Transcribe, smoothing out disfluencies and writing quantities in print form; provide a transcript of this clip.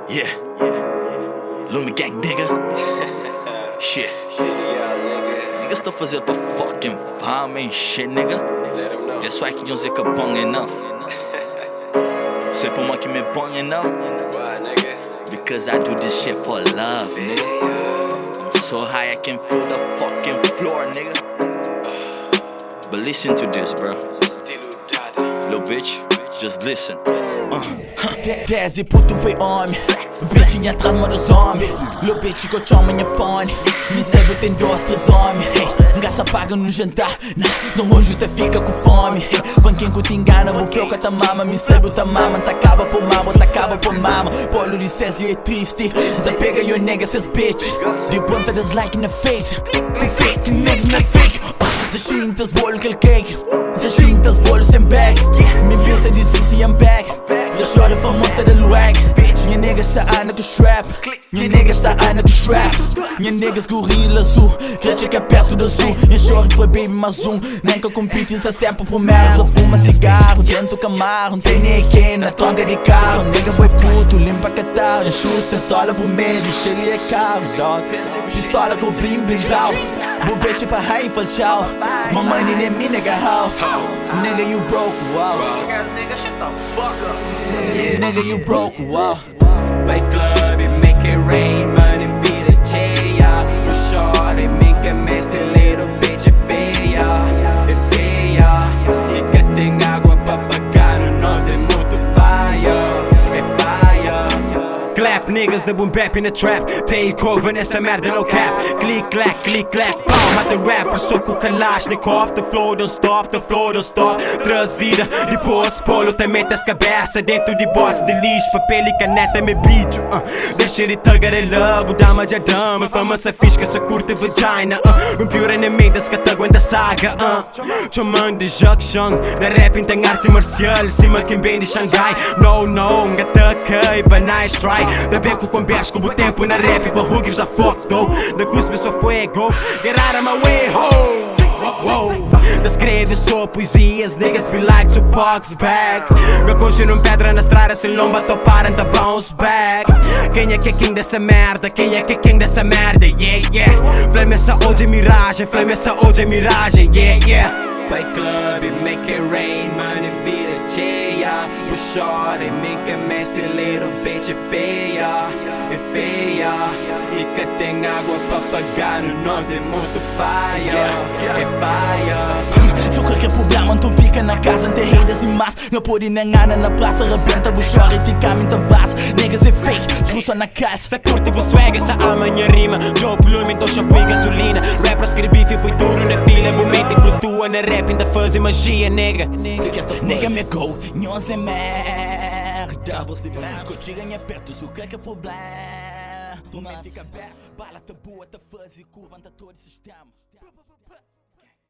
Yeah. Lumi Gang, nigga. Shit. Niggas estão fazendo pra fucking fama and shit, nigga. That's why que não dizer que é bom enough. Sei pra uma que me bom enough. Because I do this shit for love, nigga. I'm so high I can feel the fucking floor, nigga. But listen to this, bro. Little bitch, just listen. Desi puto foi homem, bitchinha atrás manda os homens. Lil bitch que eu chamo minha fone. Me segue tem 2, 3 homens. Gasta paga no jantar, não hoje te fica com fome. Banquinho que te engana, o flow que ta mama. Me segue ta mama, ta acaba por mama, ta acaba por mama. Polo de Césio é triste, desapega your nigga says bitch. De ponta das like na face, com fake niggas na fake. Zashintas bolo que ele cake, zashintas bolo sem bag. Me pensa de Sissi I'm back. Eu choro pra monta da luag. Minha nigga está anda com strap. Minha nigga está anda com strap. Minha niggas gorila azul, crente que é perto do azul. Eu choro foi baby mais um. Nem que eu compito isso é sempre por merda. Só fuma cigarro dentro do camarro. Não tem ninguém na tonga de carro. Nigga boi puto, limpa catarro. Em shoes tem sola por medo, ele é caro, dog. Pistola com blim blim blau. Bu bitch if I high for chow. My money nem me nigga how. Nigga you broke, wow. Nigga shut the fuck up. Nigga you broke, wow. Vai club e make it rain, money vira cheia. O choro e make mess, little bitch é feia. É feia. E que tem água pra pagar no nós é muito fire. É fire. Clap niggas na boom bap e na trap. Take over nessa merda no cap. Click clack, pau, mata rapper. Sou com Kalashnikov. The flow don't stop, the flow don't stop. Traz vida, depois polo te mete as cabeças dentro de boss de lixo. Papel e caneta me bicho. Deixa de tagar é love, dama de dama. Fama essa fisca, essa curta vagina. Um pior inimigo das que te aguenta saga. Chamando de junction. Na rap tem arte marcial. Cima quem vem de Xangai. No, ngata e pra nice try. Da bem que o converso com o tempo na rap. But who gives a fuck though? Da cuspe só fuego. Get out of my way, ho! Whoa. Descreve só poesias, niggas be like Tupac's back. Meu conjuro pedra na estrada, sem lomba toparam da bounce back. Quem é que é king dessa merda? Quem é que é king dessa merda? Yeah. Flame essa hoje é miragem, flame essa hoje é miragem, yeah. Vai club e make it rain, money vira cheia. O choro e make a mess, little bitch é feia. É feia. E que tem água pra pagar no nós é muito fire. É fire. Se qualquer problema tu fica na casa, não tem haters nem mais. Não pode nem gana na praça, rebenta, vou chorar e te caminho da vaso. Niggas é fake, discussão na casa. Sta curte bu swag, sta ama minha rima. Joe plume, então shampoo e gasolina. Rapper escrevi, foi duro na fila. Momento e flutua na rap, ainda faz magia, nigga. Nigga me go, nós é merda. Contigo é perto, se o que é problema. Tu mete cabeça, bala, tabu, até faz e curva, anda todo o sistema.